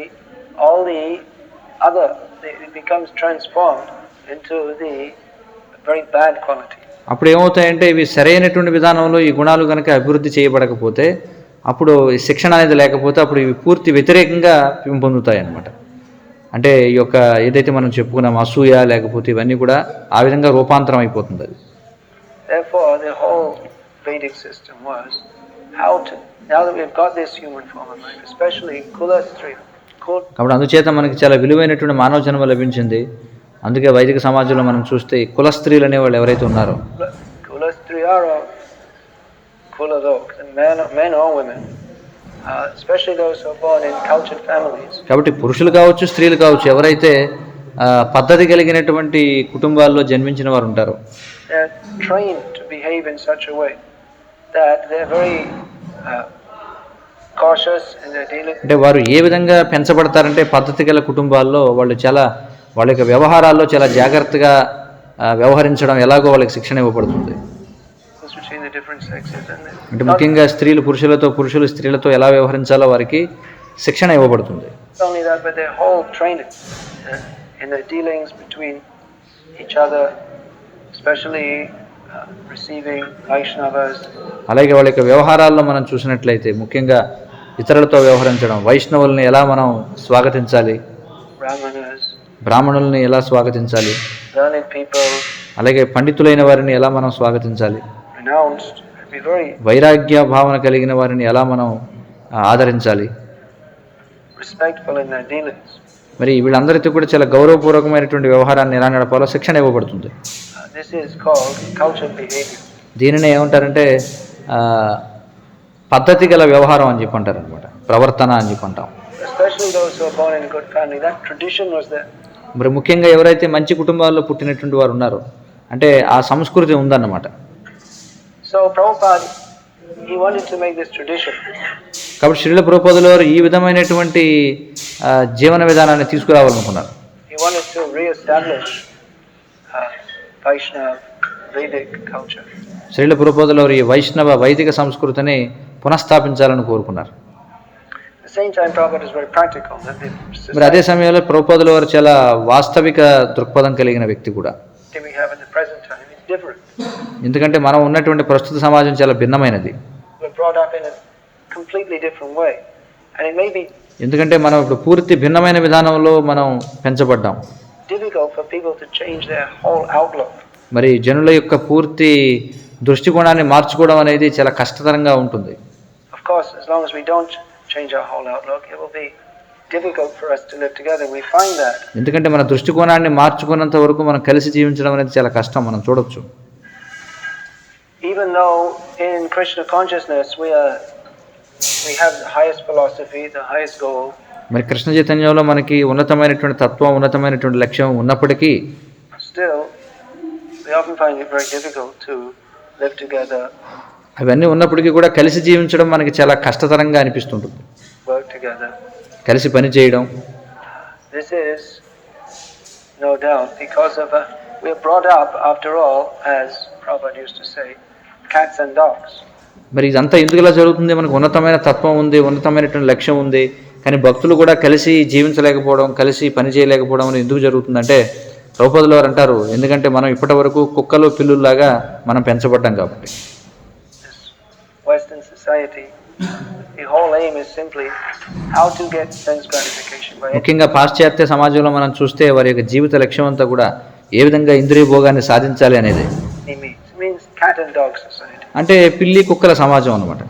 all the other, it becomes transformed into the very bad quality. అప్పుడు ఏమవుతాయంటే ఇవి సరైనటువంటి విధానంలో ఈ గుణాలు కనుక అభివృద్ధి చేయబడకపోతే, అప్పుడు శిక్షణ అనేది లేకపోతే అప్పుడు ఇవి పూర్తి వ్యతిరేకంగా పెంపొందుతాయి అన్నమాట. అంటే ఈ యొక్క ఏదైతే మనం చెప్పుకున్నాం అసూయ లేకపోతే ఇవన్నీ కూడా ఆ విధంగా రూపాంతరం అయిపోతుంది. అది Therefore the whole Vedic system was how to, now that we've got this human form of life, especially 𝑘ُల-స్త్రీ. కాబట్టి అందుచేత మనకి చాలా విలువైనటువంటి మానవ జన్మ లభించింది. అందుకే వైదిక సమాజంలో మనం చూస్తే కుల స్త్రీలు అనేవాళ్ళు ఎవరైతే ఉన్నారో, 𝑘ُల-స్త్రీ are men or women, especially those who are born in cultured families. కాబట్టి పురుషులు కావచ్చు స్త్రీలు కావచ్చు ఎవరైతే పద్ధతి కలిగినటువంటి కుటుంబాల్లో జన్మించిన వారు ఉంటారో, they are trained to behave in such a way that they are very cautious in their dealing. అంటే వారు ఏ విధంగా పెంచబడతారంటే పద్ధతి గల కుటుంబాల్లో వాళ్ళు చాలా వాళ్ళ యొక్క వ్యవహారాల్లో చాలా జాగ్రత్తగా వ్యవహరించడం ఎలాగో వాళ్ళకి శిక్షణ ఇవ్వబడుతుంది. అంటే ముఖ్యంగా స్త్రీలు పురుషులతో, పురుషులు స్త్రీలతో ఎలా వ్యవహరించాలో వారికి శిక్షణ ఇవ్వబడుతుంది. అలాగే వాళ్ళ యొక్క వ్యవహారాల్లో మనం చూసినట్లయితే ముఖ్యంగా ఇతరులతో వ్యవహరించడం, వైష్ణవుల్ని ఎలా మనం స్వాగతించాలి, బ్రాహ్మణుల్ని ఎలా స్వాగతించాలి, అలాగే పండితులైన వారిని ఎలా మనం స్వాగతించాలి, be very వైరాగ్య భావన కలిగిన వారిని ఎలా మనం ఆదరించాలి, respectful in their dealings. మరి వీళ్ళందరితో కూడా చాలా గౌరవపూర్వకమైనటువంటి వ్యవహారాన్ని ఎలా నడపాలో శిక్షణ ఇవ్వబడుతుంది. This is called cultured behavior. దీనిని ఏమంటారంటే పద్ధతి గల వ్యవహారం అని చెప్పి అంటారు అనమాట, ప్రవర్తన అని చెప్పి అంటాం. Especially those who are born in a good family, that tradition was there. మరి ముఖ్యంగా ఎవరైతే మంచి కుటుంబాల్లో పుట్టినటువంటి వారు ఉన్నారో అంటే ఆ సంస్కృతి ఉందన్నమాట. So Prabhupada, he wanted to make this tradition. కాబట్టి శ్రీల ప్రభుపాదుల వారు ఈ విధమైనటువంటి జీవన విధానాన్ని తీసుకురావాలనుకున్నారు. He wanted to re-establish Vaishnava Vedic culture. Srila ప్రభుపాదుల వారు ఈ వైష్ణవ వైదిక సంస్కృతిని పునఃస్థాపించాలని కోరుకున్నారు. At the same time, Prabhupada is very practical. మరి అదే సమయంలో ప్రభుపాదుల వారు చాలా వాస్తవిక దృక్పథం కలిగిన వ్యక్తి కూడా. We have in the present time is different. ఎందుకంటే మనం ఉన్నటువంటి ప్రస్తుత సమాజం చాలా భిన్నమైనది. We're brought up in a completely different way, and it may be ఎందుకంటే మనం ఇప్పుడు పూర్తి భిన్నమైన విధానంలో మనం పెంచబడ్డాం. difficult for people to change their whole outlook. మరి జనుల యొక్క పూర్తి దృష్టికోణాన్ని మార్చుకోవడం అనేది చాలా కష్టతరంగా ఉంటుంది. Of course, as long as we don't change our whole outlook, it will be difficult for us to live together. We find that. ఎందుకంటే మన దృష్టికోణాన్ని మార్చుకున్నంత వరకు మనం కలిసి జీవించడం అనేది చాలా కష్టం, మనం చూడొచ్చు. Even though in Krishna consciousness we have the highest philosophy, the highest goal. మరి కృష్ణ చైతన్యంలో మనకి ఉన్నతమైనటువంటి తత్వం, ఉన్నతమైనటువంటి లక్ష్యం ఉన్నప్పటికీ still we often find it very difficult to live together. అవన్నీ ఉన్నప్పటికీ కూడా కలిసి జీవించడం మనకి చాలా కష్టతరంగా అనిపిస్తుంటుంది. Work together. కలిసి పని చేయడం. This is no doubt because of we are brought up, after all, as Prabhupada used to say, cats and dogs. మరి ఇదంతా ఎందుకు ఇలా జరుగుతుంది? మనకు ఉన్నతమైన తత్వం ఉంది, ఉన్నతమైనటువంటి లక్ష్యం ఉంది, కానీ భక్తులు కూడా కలిసి జీవించలేకపోవడం, కలిసి పని చేయలేకపోవడం అనేది ఎందుకు జరుగుతుందంటే ప్రభుపాదుల వారు అంటారు, ఎందుకంటే మనం ఇప్పటి వరకు కుక్కలు పిల్లుల్లాగా మనం పెంచబడ్డాం కాబట్టి. Western society, the whole aim is simply how to get sense gratification. ముఖ్యంగా పాశ్చాత్య సమాజంలో మనం చూస్తే వారి యొక్క జీవిత లక్ష్యం అంతా కూడా ఏ విధంగా ఇంద్రియ భోగాన్ని సాధించాలి అనేది. It means cat and dog society. అంటే పిల్లి కుక్కల సమాజం అన్నమాట.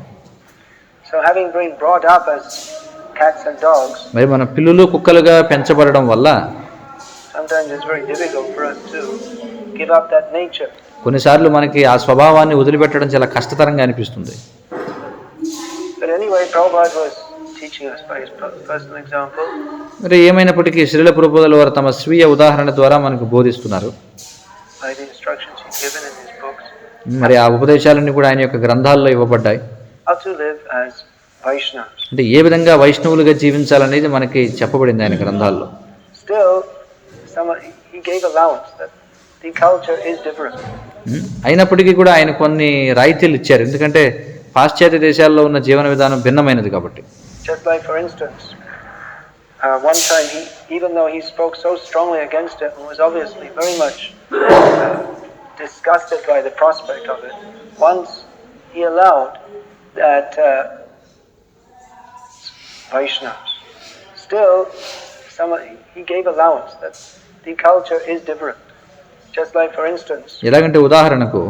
So having been brought up as cats and dogs, మరి మనం పిల్లులు కుక్కలుగా పెంచబడడం వల్ల sometimes it's very difficult for us to give up that nature. కొన్నిసార్లు మనకి ఆ స్వభావాన్ని వదిలిపెట్టడం చాలా కష్టతరంగా అనిపిస్తుంది. But anyway, Prabhupada was teaching us by his personal example. మరి ఏమైనప్పటికీ శ్రీల ప్రభుపాదుల వారు తమ స్వీయ ఉదాహరణ ద్వారా మనకు బోధిస్తున్నారు. By the instructions he's given in his books. మరి ఆ ఉపదేశాలన్నీ కూడా ఆయన యొక్క గ్రంథాల్లో ఇవ్వబడ్డాయి. How to live as Vaishnavas. అంటే ఏ విధంగా వైష్ణవులుగా జీవించాలనేది మనకి చెప్పబడింది ఆయన గ్రంథాల్లో. Still, he gave allowance that the culture is different. అయినప్పటికీ కూడా ఆయన కొన్ని రాయితీలు ఇచ్చారు, ఎందుకంటే పాశ్చాత్య దేశాల్లో ఉన్న జీవన విధానం భిన్నమైనది కాబట్టి. Just like, for instance, one time even though he spoke so strongly against it and was obviously very much disgusted by the prospect of it, once he allowed that Vaishnavas. Still, he gave allowance that the culture is different. Just like, for instance, ఎలాగంటే ఉదాహరణకు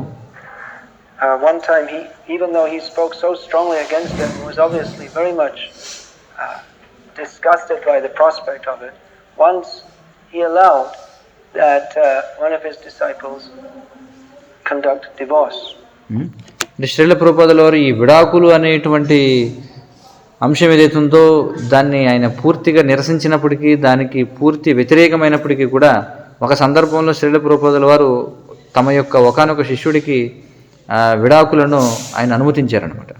one time even though he spoke so strongly against it and was obviously very much disgusted by the prospect of it, once he allowed that one of his disciples conduct divorce. Srila ప్రభుపాదుల వారు ఈ విడాకులు అనేటువంటి అంశం ఏదైతుందో దాన్ని ఆయన పూర్తిగా నిరసించినప్పటికీ, దానికి పూర్తి వ్యతిరేకమైనప్పటికీ కూడా ఒక సందర్భంలో శ్రీల ప్రభుపాదుల వారు తమ యొక్క ఒకానొక శిష్యుడికి విడాకులను ఆయన అనుమతించారనమాట.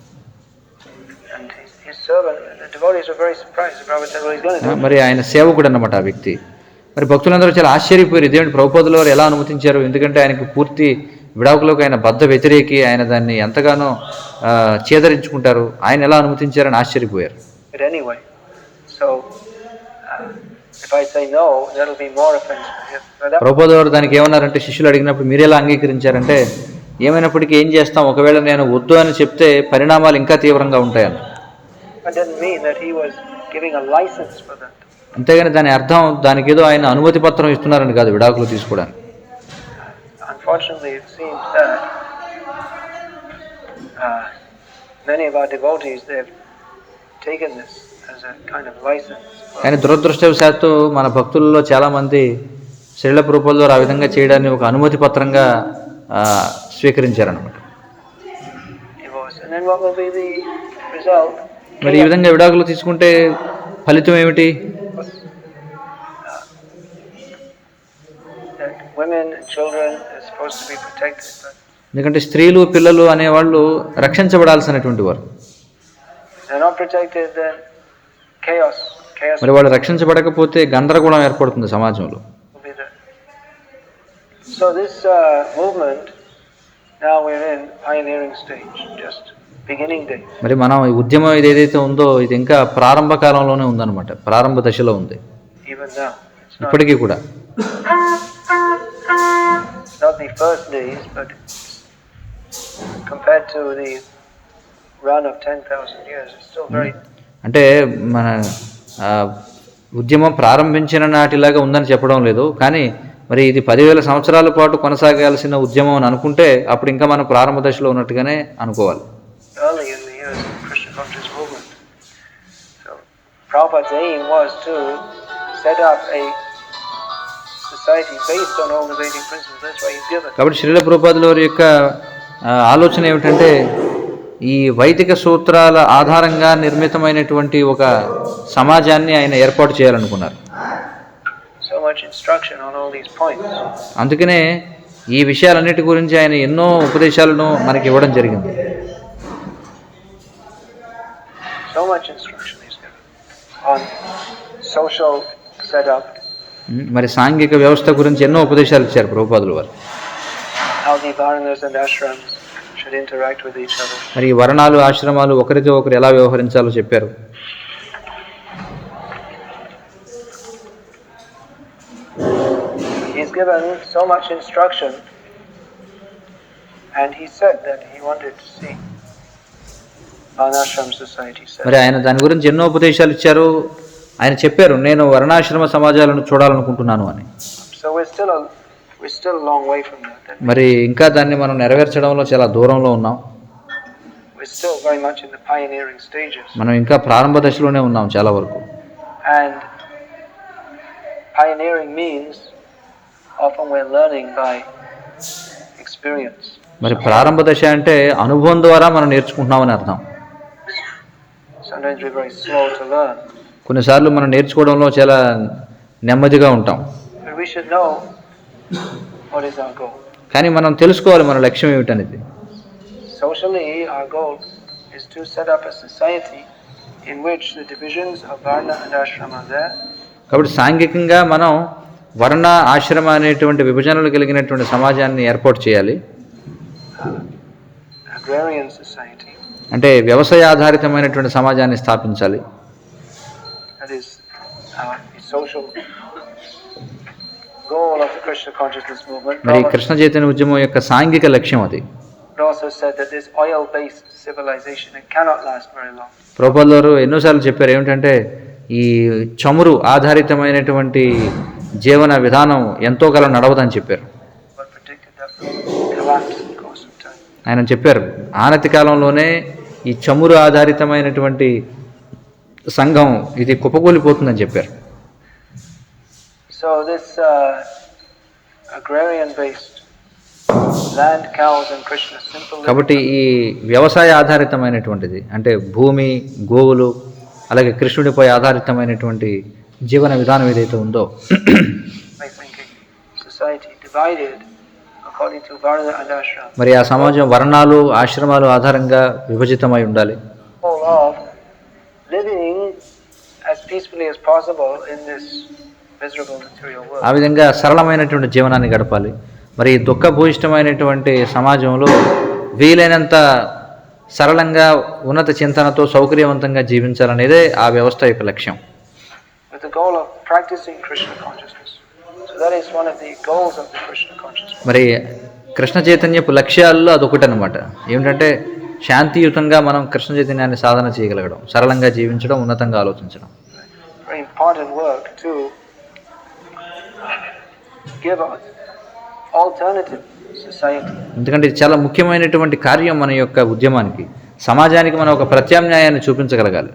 మరి ఆయన సేవకుడు అన్నమాట ఆ వ్యక్తి. మరి భక్తులందరూ చాలా ఆశ్చర్యపోయారు, ఇదేంటి ప్రభుపాదుల వారు ఎలా అనుమతించారు, ఎందుకంటే ఆయనకి పూర్తి విడాకులకు ఆయన బద్ధ వ్యతిరేకి, ఆయన దాన్ని ఎంతగానో చేదరించుకుంటారు, ఆయన ఎలా అనుమతించారని ఆశ్చర్యపోయారు. ప్రభుపాదుల వారు దానికి ఏమన్నారంటే, శిష్యులు అడిగినప్పుడు మీరు ఎలా అంగీకరించారంటే, ఏమైనప్పటికీ ఏం చేస్తాం, ఒకవేళ నేను వద్దు అని చెప్తే పరిణామాలు ఇంకా తీవ్రంగా ఉంటాయని. అంతేగాని దాని అర్థం దానికి ఏదో ఆయన అనుమతి పత్రం ఇస్తున్నారని కాదు విడాకులు తీసుకోవడానికి. Unfortunately, it seems that many of our devotees, they've taken this as a kind of license. కానీ దురదృష్టవశాత్తు మన భక్తులలో చాలామంది శ్రీల ప్రభుపాదుల ద్వారా ఆ విధంగా చేయడాన్ని ఒక అనుమతి పత్రంగా స్వీకరించారన్నమాట. And then what will be the result? మరి ఈ విధంగా విడాకులు తీసుకుంటే ఫలితం ఏమిటి? That women and children are supposed to be protected. ఎందుకంటే స్త్రీలు పిల్లలు అనేవాళ్ళు రక్షించబడాల్సినటువంటి వారు. They're not protected, then chaos. మరి వాళ్ళు రక్షించబడకపోతే గందరగోళం ఏర్పడుతుంది సమాజంలో. So this movement, now we're in pioneering stage, just beginning day. మరి మనం ఈ ఉద్యమం ఏదైతే ఉందో ఇది ఇంకా ప్రారంభ కాలంలోనే ఉందన్నమాట, ప్రారంభ దశలో ఉంది. Even now. ఇప్పటికీ కూడా. It's not the first days, but compared to the run of 10,000 years, it's still very. అంటే మన ఉద్యమం ప్రారంభించిన నాటిలాగా ఉందని చెప్పడం లేదు, కానీ మరి ఇది 10,000 సంవత్సరాల పాటు కొనసాగాల్సిన ఉద్యమం అని అనుకుంటే అప్పుడు ఇంకా మనం ప్రారంభ దశలో ఉన్నట్టుగానే అనుకోవాలి. Early in the years of Krishna conscious movement, so Prabhupada's aim was to set up a society based on all the Vedic principles. That's why he's given. కాబట్టి శ్రీల ప్రభుపాదుల వారి యొక్క ఆలోచన ఏమిటంటే ఈ వైదిక సూత్రాల ఆధారంగా నిర్మితమైనటువంటి ఒక సమాజాన్ని ఆయన ఏర్పాటు చేయాలనుకున్నారు. So much instruction on all these points. అందుకనే ఈ విషయాలన్నిటి గురించి ఆయన ఎన్నో ఉపదేశాలను మనకి ఇవ్వడం జరిగింది. So much instruction is given on social setup. మరి సాంఘిక వ్యవస్థ గురించి ఎన్నో ఉపదేశాలు ఇచ్చారు ప్రభుపాదుల వారు. How the varnas and ashrams should interact with each other. మరి ఈ వర్ణాలు ఆశ్రమాలు ఒకరితో ఒకరు ఎలా వ్యవహరించాలో చెప్పారు. He's given so much instruction, and he said that he wanted to see varnashram society. మరి ఆయన దాని గురించి ఎన్నో ఉపదేశాలు ఇచ్చారు. ఆయన చెప్పారు నేను వర్ణాశ్రమ సమాజాలను చూడాలనుకుంటున్నాను అని. So we're still a long way from that. మరి ఇంకా దాన్ని మనం నెరవేర్చడంలో చాలా దూరంలో ఉన్నాం. We're still very much in the pioneering stages. మనం ఇంకా ప్రారంభ దశలోనే ఉన్నాం చాలా వరకు. And pioneering means often we're learning by experience. మరి ప్రారంభ దశ అంటే అనుభవం ద్వారా మనం నేర్చుకుంటున్నామని అర్థం. Sometimes we're very slow to learn. కొన్నిసార్లు మనం నేర్చుకోవడంలో చాలా నెమ్మదిగా ఉంటాం. But we should know what is our goal. కానీ మనం తెలుసుకోవాలి మన లక్ష్యం ఏమిటనేది. Socially, our goal is to set up a society in which the divisions of varna and ashrama are there. కాబట్టి సాంఘికంగా మనం వర్ణ ఆశ్రమ అనేటువంటి విభజనలు కలిగినటువంటి సమాజాన్ని ఏర్పాటు చేయాలి. Agrarian society. అంటే వ్యవసాయ ఆధారితమైనటువంటి సమాజాన్ని స్థాపించాలి. That is the social goal of the Krishna consciousness movement. మరి కృష్ణ చైతన్య ఉద్యమం యొక్క సాంఘిక లక్ష్యం అది. It also said that this oil-based civilization, it cannot last very long. ప్రభుపాదుల వారు ఎన్నోసార్లు చెప్పారు ఏమిటంటే ఈ చమురు ఆధారితమైనటువంటి జీవన విధానం ఎంతో కాలం నడవదని చెప్పారు. But predicted that will collapse in the course of time. ఆయన చెప్పారు ఆనతి కాలంలోనే ఈ చమురు ఆధారితమైనటువంటి సంఘం ఇది కుప్పకూలిపోతుందని చెప్పారు. So this agrarian-based land, cows and Krishna simple. కాబట్టి ఈ వ్యవసాయ ఆధారితమైనటువంటిది అంటే భూమి గోవులు అలాగే కృష్ణుడిపై ఆధారితమైనటువంటి జీవన విధానం ఏదైతే ఉందో society divided according to varna and ashram. మరి ఆ సమాజం వర్ణాలు ఆశ్రమాలు ఆధారంగా విభజితమై ఉండాలి. Of living as peacefully as possible in this miserable material world. ఆ విధంగా సరళమైనటువంటి జీవనాన్ని గడపాలి. మరి దుఃఖభూయిష్టమైనటువంటి సమాజంలో వీలైనంత సరళంగా ఉన్నత చింతనతో సౌకర్యవంతంగా జీవించాలనేదే ఆ వ్యవస్థ యొక్క లక్ష్యం. With the goal of practicing Krishna consciousness. So that is one of the goals of the Krishna consciousness. మరి కృష్ణ చైతన్యపు లక్ష్యాల్లో అదొకటి అన్నమాట. ఏమిటంటే శాంతియుతంగా మనం కృష్ణ చైతన్యాన్ని సాధన చేయగలగడం, సరళంగా జీవించడం, ఉన్నతంగా ఆలోచించడం. Very important work to give us alternative society. ఎందుకంటే ఇది చాలా ముఖ్యమైనటువంటి కార్యం మన యొక్క ఉద్యమానికి, సమాజానికి మనం ఒక ప్రత్యామ్నాయాన్ని చూపించగలగాలి.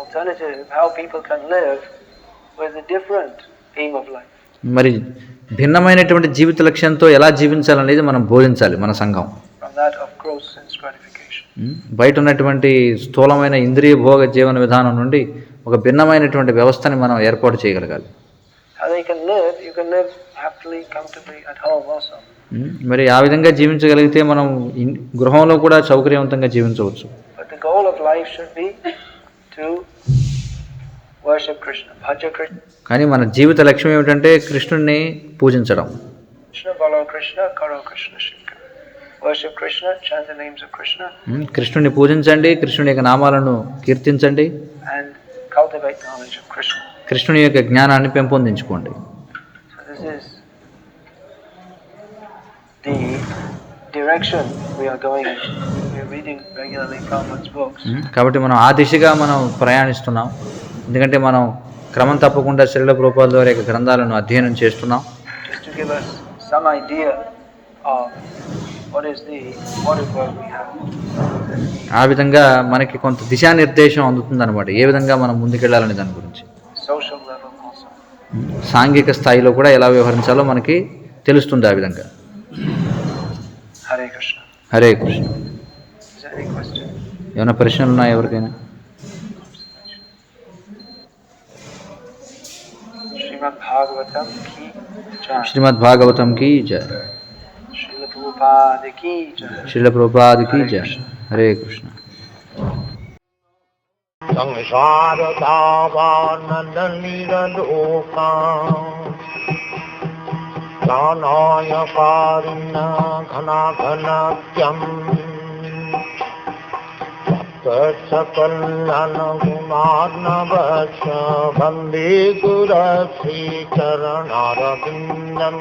Alternative, how people can live with a different aim of life. మరి భిన్నమైనటువంటి జీవిత లక్ష్యంతో ఎలా జీవించాలనేది మనం బోధించాలి మన సంఘం. From that of gross sense gratification. బయట ఉన్నటువంటి స్థూలమైన ఇంద్రియ భోగ జీవన విధానం నుండి ఒక భిన్నమైనటువంటి వ్యవస్థని మనం ఏర్పాటు చేయగలగాలి. How they can live, you can live happily, comfortably at home also. మరి ఆ విధంగా జీవించగలిగితే మనం గృహంలో కూడా సౌకర్యవంతంగా జీవించవచ్చు. But the goal of life should be to worship Krishna, bhaja Krishna. కానీ మన జీవిత లక్ష్యం ఏమిటంటే కృష్ణుడిని పూజించడం. Krishna bolo Krishna, karo Krishna Shinkara. Worship Krishna, chant the names of Krishna. కృష్ణుడిని పూజించండి, కృష్ణుని యొక్క నామాలను కీర్తించండి. And cultivate knowledge of Krishna. కృష్ణుని యొక్క జ్ఞానాన్ని పెంపొందించుకోండి. So this is the direction we are going in. We are reading regularly Prabhupada's books. కాబట్టి మనం ఆ దిశగా మనం ప్రయాణిస్తున్నాం. ఎందుకంటే మనం క్రమం తప్పకుండా శ్రీల ప్రభుపాదుల వారి యొక్క గ్రంథాలను అధ్యయనం చేస్తున్నాం. Just to give us some idea of what is the world we have. ఆ విధంగా మనకి కొంత దిశానిర్దేశం అందుతుంది అనమాట, ఏ విధంగా మనం ముందుకెళ్ళాలనే దాని గురించి. Social level also. సాంఘిక స్థాయిలో కూడా ఎలా వ్యవహరించాలో మనకి తెలుస్తుంది ఆ విధంగా. Hare Krishna. Hare Krishna. Is there any question? ఏమైనా ప్రశ్నలు ఉన్నాయా ఎవరికైనా? శ్రీమద్భాగవతం కీ జై. శ్రీమద్ భాగవతం కీ జయ. శ్రీల ప్రభుపాద కీ జై. శ్రీల ప్రభుపాద కీ జయ. హరే కృష్ణ. జ్ఞానాయ కారుణ్య ఘనాఘనత్యం సకల్యాణ గుణార్ణవశ వందే గురు శ్రీ చరణారవిందం.